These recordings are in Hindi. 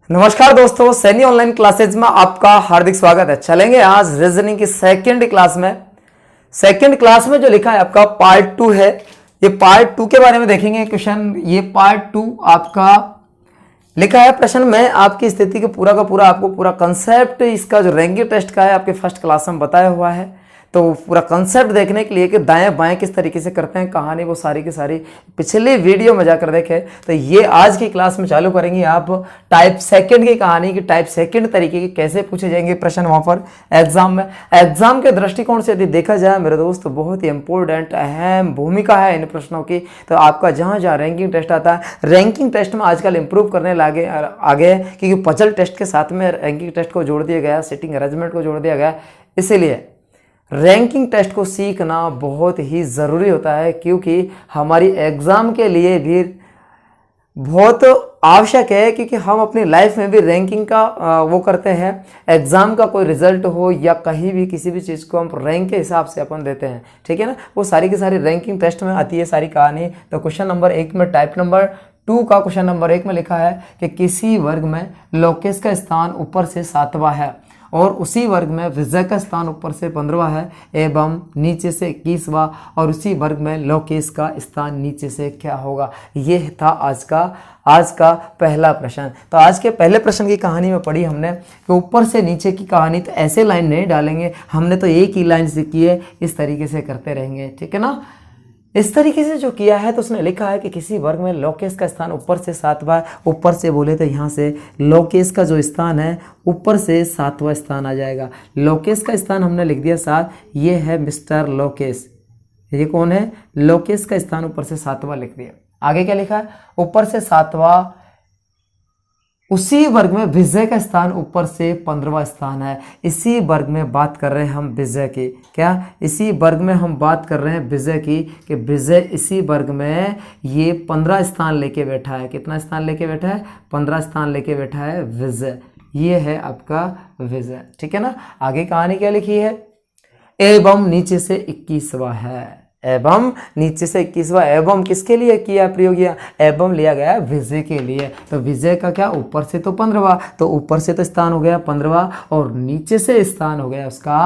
नमस्कार दोस्तों, सैनी ऑनलाइन क्लासेज में आपका हार्दिक स्वागत है। चलेंगे आज रीजनिंग की सेकंड क्लास में। सेकंड क्लास में जो लिखा है आपका पार्ट 2 है। ये पार्ट 2 के बारे में देखेंगे क्वेश्चन। ये पार्ट 2 आपका लिखा है प्रश्न में आपकी स्थिति के पूरा का पूरा आपको पूरा कंसेप्ट इसका जो रैंकिंग टेस्ट का है आपके फर्स्ट क्लास में बताया हुआ है। तो पूरा कंसेप्ट देखने के लिए कि दाएं बाएं किस तरीके से करते हैं कहानी, वो सारी की सारी पिछले वीडियो में जाकर देखें। तो ये आज की क्लास में चालू करेंगे आप टाइप सेकंड की कहानी की। टाइप सेकंड तरीके के कैसे पूछे जाएंगे प्रश्न वहां पर एग्जाम में। एग्जाम के दृष्टिकोण से यदि देखा जाए मेरे दोस्त, बहुत ही इंपॉर्टेंट अहम भूमिका है इन प्रश्नों की। तो आपका जहां जहां रैंकिंग टेस्ट आता है, रैंकिंग टेस्ट में आजकल इंप्रूव करने लगे आगे, क्योंकि पजल टेस्ट के साथ में रैंकिंग टेस्ट को जोड़ दिया गया, सिटिंग अरेंजमेंट को जोड़ दिया गया। इसीलिए रैंकिंग टेस्ट को सीखना बहुत ही ज़रूरी होता है, क्योंकि हमारी एग्ज़ाम के लिए भी बहुत आवश्यक है, क्योंकि हम अपनी लाइफ में भी रैंकिंग का वो करते हैं। एग्ज़ाम का कोई रिजल्ट हो या कहीं भी किसी भी चीज़ को हम रैंक के हिसाब से अपन देते हैं, ठीक है ना। वो सारी की सारी रैंकिंग टेस्ट में आती है सारी कहानी। तो क्वेश्चन नंबर 1 में टाइप नंबर 2 का क्वेश्चन नंबर 1 में लिखा है कि किसी वर्ग में लोकेश का स्थान ऊपर से 7वां है और उसी वर्ग में विजय का स्थान ऊपर से 15वां है एवं नीचे से 21वां, और उसी वर्ग में लोकेश का स्थान नीचे से क्या होगा। ये था आज का पहला प्रश्न। तो आज के पहले प्रश्न की कहानी में पढ़ी हमने कि ऊपर से नीचे की कहानी। तो ऐसे लाइन नहीं डालेंगे हमने, तो एक ही लाइन सीखी है, इस तरीके से करते रहेंगे, ठीक है ना। इस तरीके से जो किया है, तो उसने लिखा है कि किसी वर्ग में लोकेश का स्थान ऊपर से 7वां, ऊपर से बोले तो यहाँ से लोकेश का जो स्थान है ऊपर से 7वां स्थान आ जाएगा। लोकेश का स्थान हमने लिख दिया 7, ये है मिस्टर लोकेश। ये कौन है? लोकेश का स्थान ऊपर से 7वां लिख दिया। आगे क्या लिखा है? ऊपर से 7वां, उसी वर्ग में विजय का स्थान ऊपर से 15वां स्थान है। इसी वर्ग में बात कर रहे हैं हम विजय की। क्या? इसी वर्ग में हम बात कर रहे हैं विजय की, कि विजय इसी वर्ग में ये 15 स्थान लेके बैठा है। कितना स्थान लेके बैठा है? 15 स्थान लेके बैठा है विजय। ये है आपका विजय, ठीक है ना। आगे कहानी क्या लिखी है? एवं नीचे से 21वां है। एवं नीचे से 21वां, एवं किसके लिए किया प्रयोग? किया एवं लिया गया विजय के लिए। तो विजय का क्या? ऊपर से तो 15वां, तो ऊपर से तो स्थान हो गया 15वां और नीचे से स्थान हो गया उसका,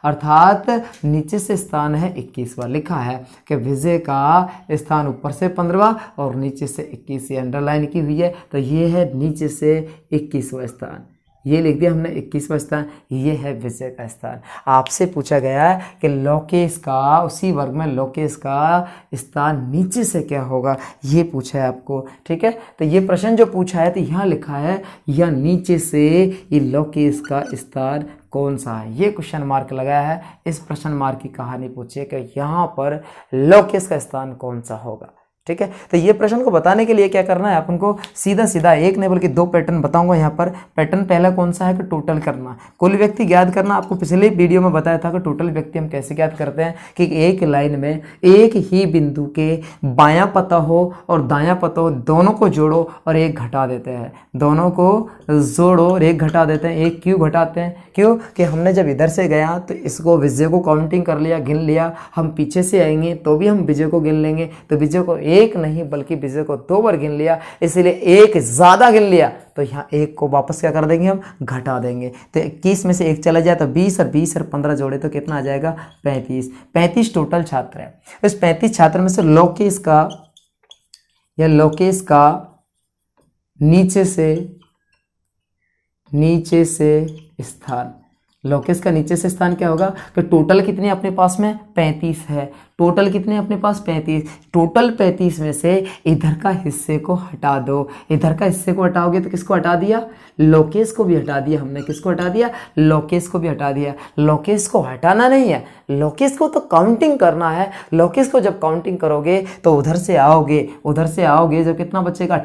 अर्थात नीचे से स्थान है 21वां। लिखा है कि विजय का स्थान ऊपर से 15वां और नीचे से 21, अंडरलाइन की हुई है। तो ये है नीचे से 21वां स्थान, ये लिख दिया हमने 21वां स्थान। ये है विजय का स्थान। आपसे पूछा गया है कि लोकेश का, उसी वर्ग में लोकेश का स्थान नीचे से क्या होगा, ये पूछा है आपको, ठीक है। तो ये प्रश्न जो पूछा है, तो यहाँ लिखा है या नीचे से ये लोकेश का स्थान कौन सा है, ये क्वेश्चन मार्क लगाया है। इस प्रश्न मार्क की कहानी पूछिए कि यहाँ पर लोकेश का स्थान कौन सा होगा, ठीक है। तो ये प्रश्न को बताने के लिए क्या करना है अपन को, सीधा सीधा एक नहीं बल्कि 2 पैटर्न बताऊंगा यहाँ पर। पैटर्न पहला कौन सा है कि टोटल करना, कुल व्यक्ति ज्ञात करना। आपको पिछले वीडियो में बताया था कि टोटल व्यक्ति हम कैसे ज्ञात करते हैं कि एक लाइन में एक ही बिंदु के बायां पता हो और दायां पता हो, दोनों को जोड़ो और एक घटा देते हैं। दोनों को जोड़ो और एक घटा देते हैं। एक क्यों घटाते हैं? क्यों कि हमने जब इधर से गया तो इसको विजय को काउंटिंग कर लिया, गिन लिया। हम पीछे से आएंगे तो भी हम विजय को गिन लेंगे। तो विजय को एक नहीं बल्कि विजय को 2 बार गिन लिया, इसलिए एक ज्यादा गिन लिया, तो यहाँ एक को वापस क्या कर देंगे, हम घटा देंगे। तो 21 में से एक चला जाए तो 20 और 20 और 15 जोड़े तो कितना आ जाएगा? 35 टोटल छात्र है। इस 35 छात्र में से लोकेश का नीचे से स्थान, लोकेश का नीचे से स्थान क्या होगा कि टोटल कितने अपने पास में 35 है। टोटल कितने अपने पास 35, टोटल 35 में से इधर का हिस्से को हटा दो। इधर का हिस्से को हटाओगे तो किसको हटा दिया? लोकेश को भी हटा दिया हमने। किसको हटा दिया? लोकेश को भी हटा दिया। लोकेश को हटाना नहीं है, लोकेश को तो काउंटिंग करना है। लोकेश को जब काउंटिंग करोगे तो उधर से आओगे जब कितना बचेगा?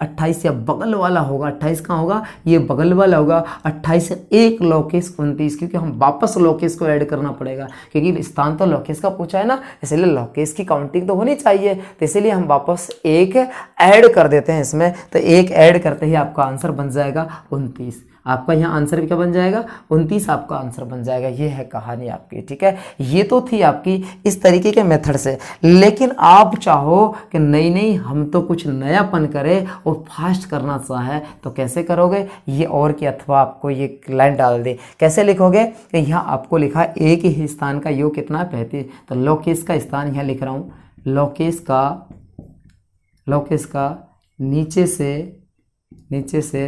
28 या बगल वाला होगा। 28 कहाँ होगा? ये बगल वाला होगा। 28 से 1 लोकेश 29, क्योंकि हम वापस लोकेश को ऐड करना पड़ेगा, क्योंकि स्थान तो लोकेश का पूछा है ना, इसलिए लोकेश की काउंटिंग तो होनी चाहिए। तो इसलिए हम वापस 1 ऐड कर देते हैं इसमें। तो 1 ऐड करते ही आपका आंसर बन जाएगा 29। आपका यहाँ आंसर भी क्या बन जाएगा, 29 आपका आंसर बन जाएगा। ये है कहानी आपकी, ठीक है। ये तो थी आपकी इस तरीके के मेथड से। लेकिन आप चाहो कि नहीं हम तो कुछ नयापन करें और फास्ट करना चाहे तो कैसे करोगे, ये और कि अथवा आपको ये लाइन डाल दी। कैसे लिखोगे कि यहाँ आपको लिखा एक ही स्थान का योग कितना है 35, तो लोकेश का स्थान यहाँ लिख रहा हूँ, लोकेश का नीचे से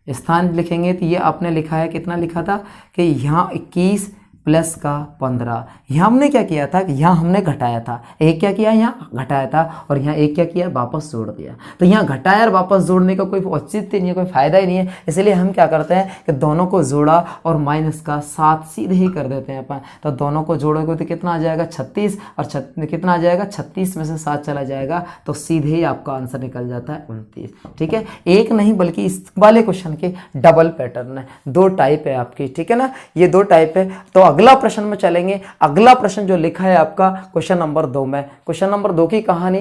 स्थान लिखेंगे तो ये आपने लिखा है, कितना लिखा था कि यहाँ 21 प्लस का 15। यहाँ हमने क्या किया था कि यहाँ हमने घटाया था, एक क्या किया यहाँ घटाया था, और यहाँ एक क्या किया वापस जोड़ दिया। तो यहाँ घटाया और वापस जोड़ने का कोई औचित्य नहीं है, कोई फायदा ही नहीं है। इसलिए हम क्या करते हैं कि दोनों को जोड़ा और माइनस का 7 सीधे ही कर देते हैं अपन। तो दोनों को जोड़ोगे तो कितना आ जाएगा 36, और कितना आ जाएगा 36 में से 7 चला जाएगा तो सीधे ही आपका आंसर निकल जाता है 29, ठीक है। एक नहीं बल्कि इस वाले क्वेश्चन के डबल पैटर्न है, 2 टाइप है आपकी, ठीक है ना, ये 2 टाइप है। तो अगला प्रश्न में चलेंगे। अगला प्रश्न जो लिखा है आपका क्वेश्चन नंबर 2 में, क्वेश्चन नंबर 2 की कहानी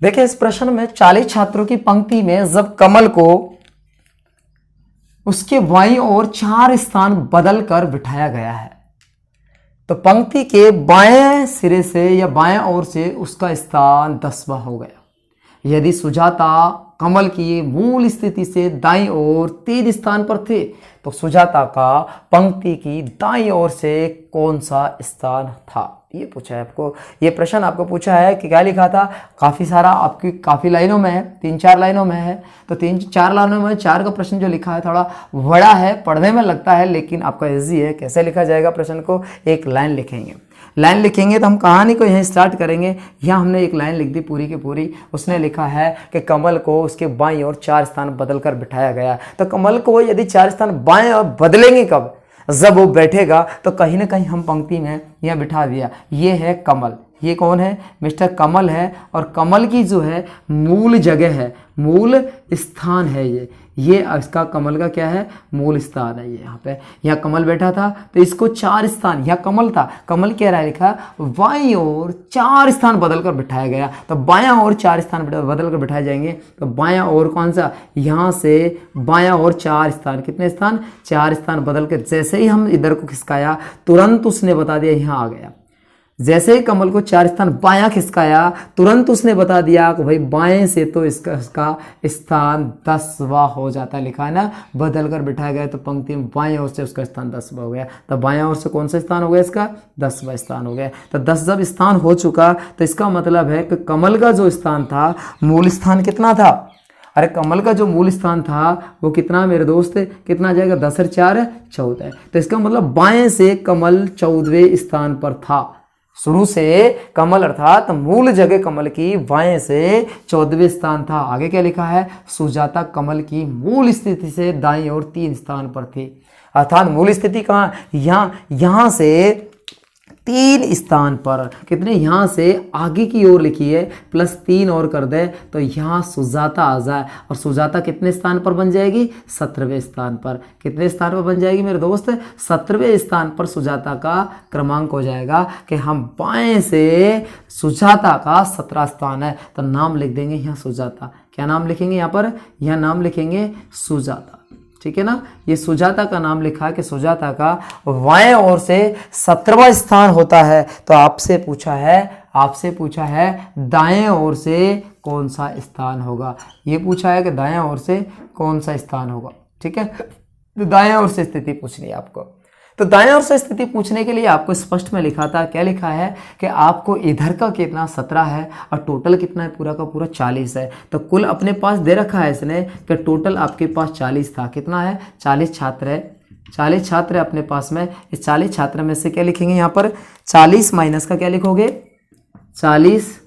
देखिए। इस प्रश्न में 40 छात्रों की पंक्ति में जब कमल को उसके बाईं ओर 4 स्थान बदल कर बिठाया गया है तो पंक्ति के बाएं सिरे से या बाएं ओर से उसका स्थान 10वां हो गया। यदि सुजाता कमल की मूल स्थिति से दाईं ओर 3 स्थान पर थे तो सुजाता का पंक्ति की दाईं ओर से कौन सा स्थान था, ये पूछा है आपको। ये प्रश्न आपको पूछा है कि क्या लिखा था, काफ़ी सारा आपकी काफ़ी लाइनों में है, 3-4 लाइनों में है। तो 3-4 लाइनों में 4 का प्रश्न जो लिखा है थोड़ा बड़ा है, पढ़ने में लगता है, लेकिन आपका ईजी है। कैसे लिखा जाएगा प्रश्न को, एक लाइन लिखेंगे तो हम कहानी को यहीं स्टार्ट करेंगे। यहाँ हमने एक लाइन लिख दी पूरी की पूरी। उसने लिखा है कि कमल को उसके बाईं ओर 4 स्थान बदलकर बिठाया गया। तो कमल को यदि 4 स्थान बाएं ओर बदलेंगे कब, जब वो बैठेगा तो कहीं ना कहीं हम पंक्ति में यहाँ बिठा दिया। ये है कमल, ये कौन है, मिस्टर कमल है। और कमल की जो है मूल जगह है, मूल स्थान है ये इसका कमल का क्या है, मूल स्थान है। ये यहाँ कमल बैठा था तो इसको 4 स्थान, यहाँ कमल था, कमल कह रहा है लिखा बाईं ओर 4 स्थान बदल कर बिठाया गया। तो बायां ओर 4 स्थान बदल कर बिठाए जाएंगे। तो बायां ओर कौन सा, यहाँ से बायां ओर 4 स्थान, कितने स्थान, 4 स्थान बदल कर जैसे ही हम इधर को खिसकाया तुरंत उसने बता दिया यहाँ आ गया। जैसे ही कमल को 4 स्थान बायां खिसकाया तुरंत उसने बता दिया कि भाई बाएं से तो इसका स्थान 10वां हो जाता है, लिखा है ना, बदल कर बिठाया गया। तो पंक्ति में बाएं ओर से उसका स्थान 10वां हो गया। तो बाएं ओर से कौन सा स्थान हो गया, इसका 10वां स्थान हो गया। तो 10 जब स्थान हो चुका तो इसका मतलब है कि कमल का जो स्थान था, मूल स्थान कितना था, अरे कमल का जो मूल स्थान था वो कितना मेरे दोस्त, कितना जाएगा, 10 और 4 14। तो इसका मतलब बाएं से कमल 14वें स्थान पर था। शुरू से कमल अर्थात मूल जगह कमल की बाएं से 14वें स्थान था। आगे क्या लिखा है, सुजाता कमल की मूल स्थिति से दाईं ओर 3 स्थान पर थी। अर्थात मूल स्थिति कहाँ, यहाँ से 3 स्थान पर, कितने, यहाँ से आगे की ओर लिखिए प्लस 3 और कर दे तो यहाँ सुजाता आ जाए। और सुजाता कितने स्थान पर बन जाएगी, 17वें स्थान पर। कितने स्थान पर बन जाएगी मेरे दोस्त, 17वें स्थान पर सुजाता का क्रमांक हो जाएगा कि हम बाएं से सुजाता का 17 स्थान है तो नाम लिख देंगे यहाँ सुजाता। क्या नाम लिखेंगे यहाँ पर, यहाँ नाम लिखेंगे सुजाता, ठीक है ना। ये सुजाता का नाम लिखा है कि सुजाता का बाएं ओर से 17वां स्थान होता है। तो आपसे पूछा है दाएं ओर से कौन सा स्थान होगा, ये पूछा है कि दाएं ओर से कौन सा स्थान होगा, ठीक है। तो दाएं ओर से स्थिति पूछनी है आपको। तो दाएं ओर से स्थिति पूछने के लिए आपको स्पष्ट में लिखा था, क्या लिखा है कि आपको इधर का कितना 17 है और टोटल कितना है, पूरा का पूरा 40 है। तो कुल अपने पास दे रखा है इसने कि टोटल आपके पास 40 था। कितना है, 40 छात्र है, 40 छात्र है अपने पास में। इस 40 छात्र में से क्या लिखेंगे यहाँ पर, 40 माइनस का क्या लिखोगे, 40,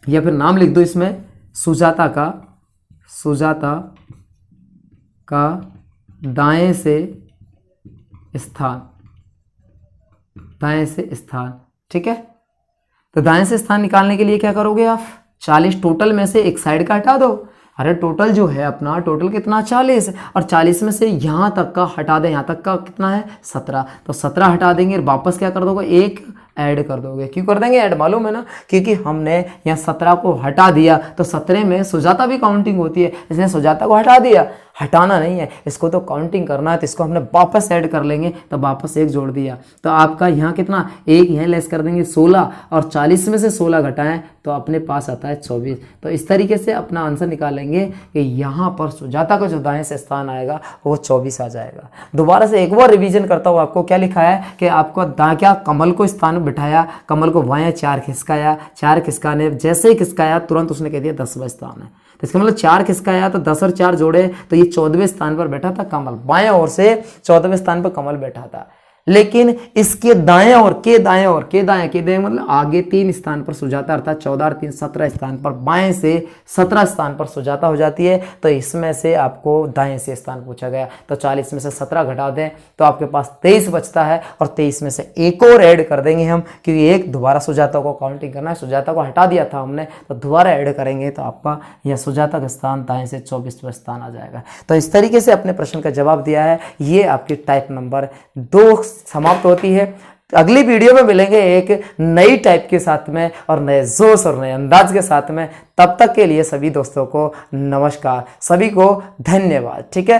या फिर नाम लिख दो इसमें सुजाता का दाएं से स्थान, ठीक है। तो दाएं से स्थान निकालने के लिए क्या करोगे आप, 40 टोटल में से एक साइड का हटा दो। अरे टोटल जो है अपना, टोटल कितना 40, और 40 में से यहाँ तक का हटा दें, यहाँ तक का कितना है 17, तो 17 हटा देंगे और वापस क्या कर दोगे, एक ऐड कर दोगे। क्यों कर देंगे ऐड, मालूम है ना, क्योंकि हमने यहाँ 17 को हटा दिया तो 17 में सुजाता भी काउंटिंग होती है, इसलिए सुजाता को हटा दिया। हटाना नहीं है, इसको तो काउंटिंग करना है, तो इसको हमने वापस ऐड कर लेंगे, तो वापस 1 जोड़ दिया। तो आपका यहाँ कितना, 1 यहाँ लेस कर देंगे 16, और 40 में से 16 घटाएं तो अपने पास आता है 24। तो इस तरीके से अपना आंसर निकालेंगे कि यहाँ पर सुजाता का जो दाएं से स्थान आएगा वो 24 आ जाएगा। दोबारा से एक बार रिवीजन करता हूँ, आपको क्या लिखा है कि आपको क्या कमल को स्थान में बिठाया, कमल को बाएं 4 खिसकाया, 4 खिसकाने जैसे ही खिसकाया तुरंत उसने कह दिया 10वां स्थान है। तो इसका मतलब 4 खिसकाया तो 10 और 4 जोड़े तो ये 14वें स्थान पर बैठा था कमल, बाएं ओर से 14वें स्थान पर कमल बैठा था। लेकिन इसके दाएं और के दाएं और के दाएं मतलब आगे 3 स्थान पर सुजाता, अर्थात 14 और 3 17 स्थान पर, बाएं से 17 स्थान पर सुजाता हो जाती है। तो इसमें से आपको दाएं से स्थान पूछा गया, तो 40 में से 17 घटा दें तो आपके पास 23 बचता है, और 23 में से एक और ऐड कर देंगे हम, क्योंकि एक दोबारा सुजाता को काउंटिंग करना है, सुजाता को हटा दिया था हमने, तो दोबारा ऐड करेंगे तो आपका यह सुजाता का स्थान दाएं से 24वां स्थान आ जाएगा। तो इस तरीके से अपने प्रश्न का जवाब दिया है। ये आपकी टाइप नंबर 2 समाप्त होती है। अगली वीडियो में मिलेंगे एक नई टाइप के साथ में और नए जोश और नए अंदाज के साथ में। तब तक के लिए सभी दोस्तों को नमस्कार, सभी को धन्यवाद। ठीक है।